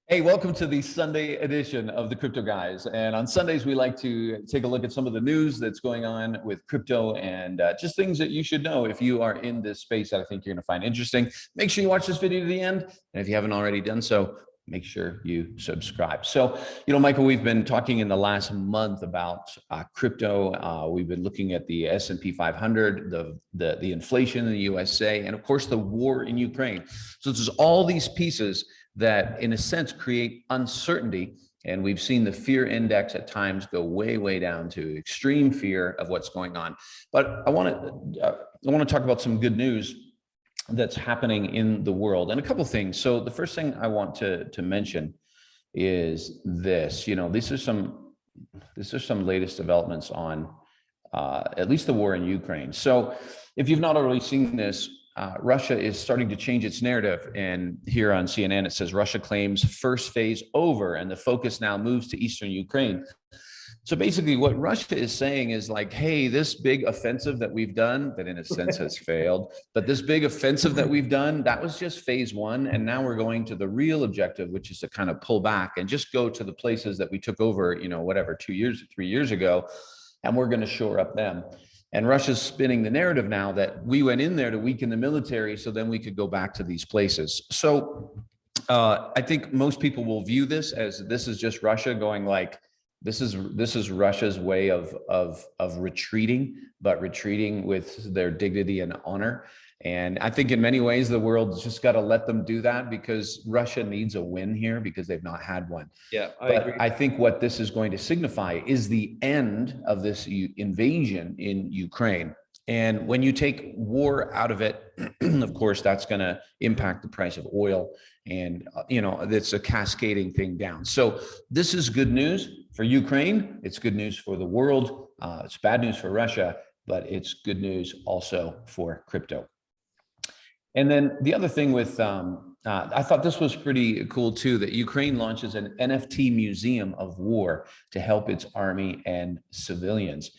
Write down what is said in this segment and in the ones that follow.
Hey, welcome to the Sunday edition of the Crypto Guys. And on Sundays, we like to take a look at some of the news that's going on with crypto and just things that you should know if you are in this space that I think you're going to find interesting. Make sure you watch this video to the end. And if you haven't already done so, make sure you subscribe. So, Michael, we've been talking in the last month about crypto. We've been looking at the S&P 500, the inflation in the USA, and of course, the war in Ukraine. So this is all these pieces that in a sense create uncertainty. And we've seen the fear index at times go way, way down to extreme fear of what's going on. But I want to talk about some good news that's happening in the world and a couple of things. So the first thing I want to mention is this. These are some latest developments on at least the war in Ukraine. So if you've not already seen this, Russia is starting to change its narrative. And here on CNN, it says Russia claims first phase over and the focus now moves to eastern Ukraine. So basically what Russia is saying is like, hey, this big offensive that we've done, that in a sense has failed, but this big offensive that we've done, that was just phase one. And now we're going to the real objective, which is to kind of pull back and just go to the places that we took over, 3 years ago, and we're going to shore up them. And Russia's spinning the narrative now that we went in there to weaken the military so then we could go back to these places. So I think most people will view this as this is just Russia going like, this is Russia's way of retreating, but retreating with their dignity and honor. And I think in many ways, the world's just got to let them do that because Russia needs a win here because they've not had one. Yeah, I agree. I think what this is going to signify is the end of this invasion in Ukraine. And when you take war out of it, of course, that's going to impact the price of oil. And, it's a cascading thing down. So this is good news for Ukraine. It's good news for the world. It's bad news for Russia, but it's good news also for crypto. And then the other thing with, I thought this was pretty cool too, that Ukraine launches an NFT museum of war to help its army and civilians.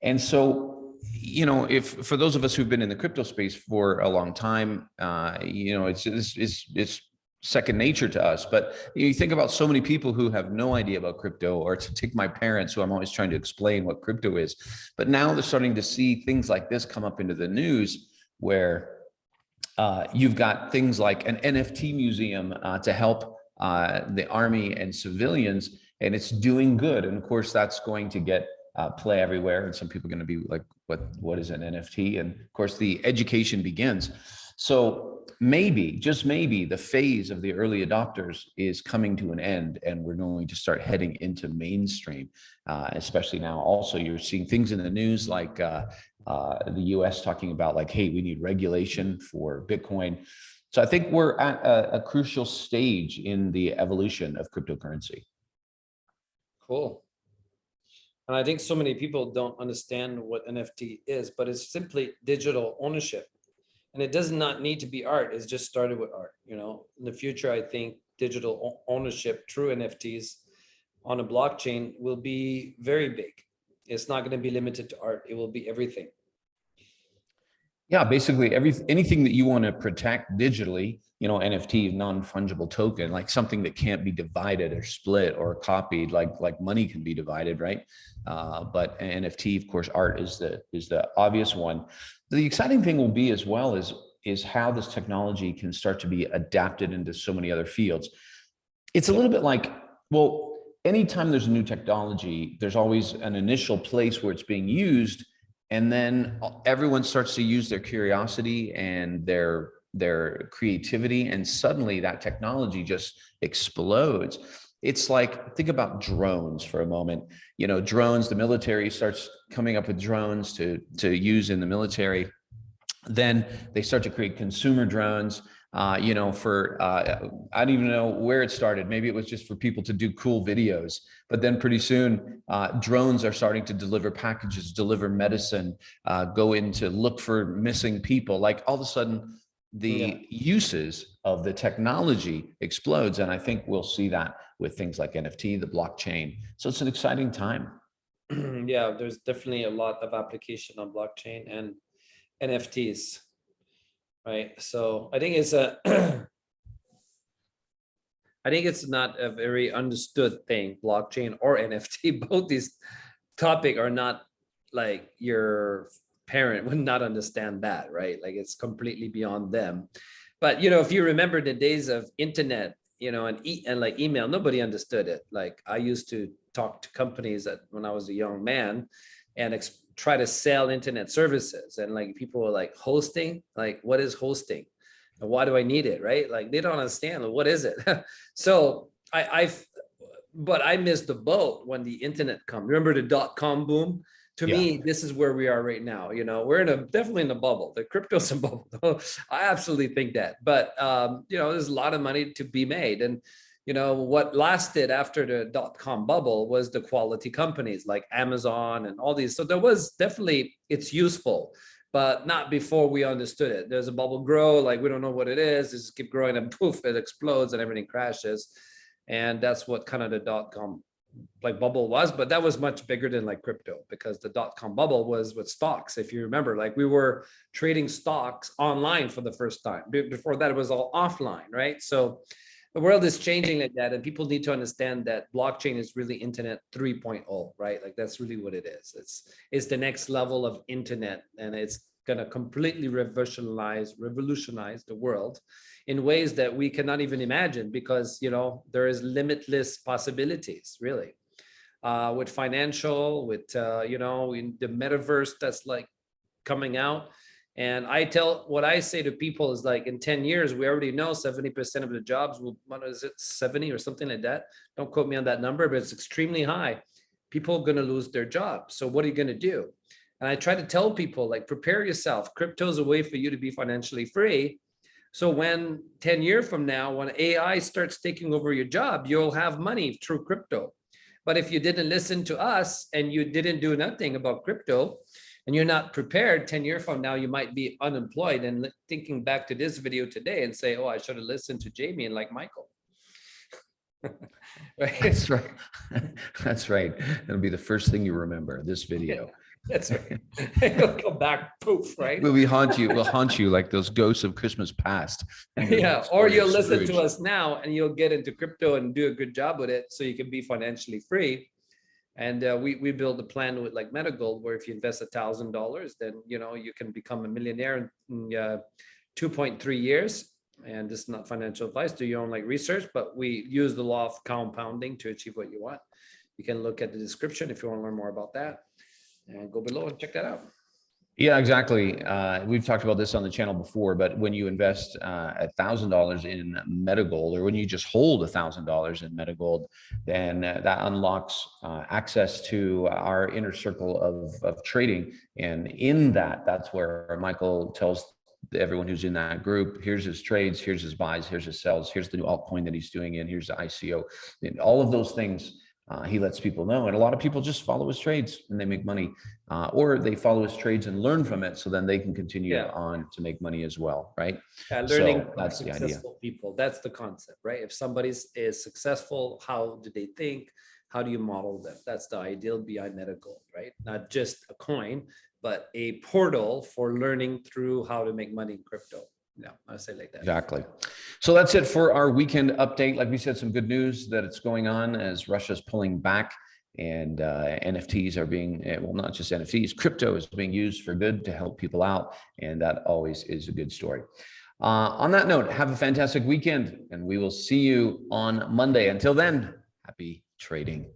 And so, if for those of us who've been in the crypto space for a long time, it's second nature to us. But you think about so many people who have no idea about crypto, or to take my parents, who I'm always trying to explain what crypto is. But now they're starting to see things like this come up into the news where you've got things like an NFT museum to help the army and civilians, and it's doing good. And of course, that's going to get play everywhere. And some people are going to be like, what is an NFT? And of course, the education begins. So maybe, just maybe, the phase of the early adopters is coming to an end, and we're going to start heading into mainstream, especially now. Also, you're seeing things in the news like the US talking about like, hey, we need regulation for Bitcoin. So I think we're at a crucial stage in the evolution of cryptocurrency. Cool. And I think so many people don't understand what NFT is, but it's simply digital ownership. And it does not need to be art. It's just started with art. In the future, I think digital ownership through NFTs on a blockchain will be very big. It's not going to be limited to art. It will be everything. Yeah, basically anything that you want to protect digitally, NFT, non-fungible token, like something that can't be divided or split or copied, like money can be divided, right? But NFT, of course, art is the obvious one. The exciting thing will be as well is how this technology can start to be adapted into so many other fields. It's a little bit like, well, anytime there's a new technology, there's always an initial place where it's being used. And then everyone starts to use their curiosity and their creativity, and suddenly that technology just explodes. It's like, think about drones for a moment. Drones, the military starts coming up with drones to use in the military. Then they start to create consumer drones. I don't even know where it started. Maybe it was just for people to do cool videos, but then pretty soon drones are starting to deliver packages, deliver medicine, go in to look for missing people. Like all of a sudden the uses of the technology explodes. And I think we'll see that with things like NFT, the blockchain. So it's an exciting time. Yeah, there's definitely a lot of application on blockchain and NFTs. Right. So I think it's a I think it's not a very understood thing, blockchain or NFT. Both these topic are not like your parent would not understand that, right? Like it's completely beyond them. But if you remember the days of internet, and like email, nobody understood it. Like I used to talk to companies when I was a young man and try to sell internet services, and like people were like, hosting, like what is hosting? And why do I need it? Right? Like they don't understand. What is it? So but I missed the boat when the internet come. Remember the .com boom? To me, this is where we are right now. We're definitely in a bubble. The crypto's a bubble. I absolutely think that. But there's a lot of money to be made. And what lasted after the .com bubble was the quality companies like Amazon and all these. So there was definitely, it's useful, but not before we understood it. There's a bubble grow, like we don't know what it is. Just keep growing and poof, it explodes and everything crashes. And that's what kind of the .com like bubble was, but that was much bigger than like crypto, because the .com bubble was with stocks. If you remember, like we were trading stocks online for the first time. Before that, it was all offline, right? So the world is changing like that, and people need to understand that blockchain is really internet 3.0, right? Like that's really what it is. It's the next level of internet, and it's going to completely revolutionize the world in ways that we cannot even imagine, because there is limitless possibilities, really, with financial, with in the metaverse that's like coming out. And what I say to people is like, in 10 years, we already know 70% of the jobs will, what is it, 70 or something like that? Don't quote me on that number, but it's extremely high. People are going to lose their jobs. So what are you going to do? And I try to tell people, like, prepare yourself. Crypto is a way for you to be financially free. So when 10 years from now, when AI starts taking over your job, you'll have money through crypto. But if you didn't listen to us and you didn't do nothing about crypto, and you're not prepared, 10 years from now, you might be unemployed and thinking back to this video today and say, oh, I should have listened to Jamie and like Michael. Right? That's right. That's right. It'll be the first thing you remember, this video. That's right. It'll come back, poof, right? We'll haunt you like those ghosts of Christmas past. Yeah, or you'll listen to us now and you'll get into crypto and do a good job with it so you can be financially free. And we build a plan with like MetaGold, where if you invest $1,000, then you can become a millionaire in 2.3 years. And this is not financial advice. Do your own like research, but we use the law of compounding to achieve what you want. You can look at the description if you want to learn more about that, and go below and check that out. Yeah, exactly. We've talked about this on the channel before, but when you invest $1,000 in MetaGold, or when you just hold $1,000 in MetaGold, then that unlocks access to our inner circle of trading. And in that's where Michael tells everyone who's in that group, here's his trades, here's his buys, here's his sells, here's the new altcoin that he's doing, and here's the ICO. And all of those things he lets people know. And a lot of people just follow his trades and they make money, or they follow his trades and learn from it, so then they can continue on to make money as well, right? Learning so that's from the successful idea. people. That's the concept, right? If somebody is successful, how do they think? How do you model them? That's the ideal behind MetaGold, right? Not just a coin, but a portal for learning through how to make money in crypto. Yeah, I say like that. Exactly. So that's it for our weekend update. Like we said, some good news that it's going on as Russia's pulling back, and NFTs are being, well, not just NFTs, crypto is being used for good to help people out. And that always is a good story. On that note, have a fantastic weekend, and we will see you on Monday. Until then, happy trading.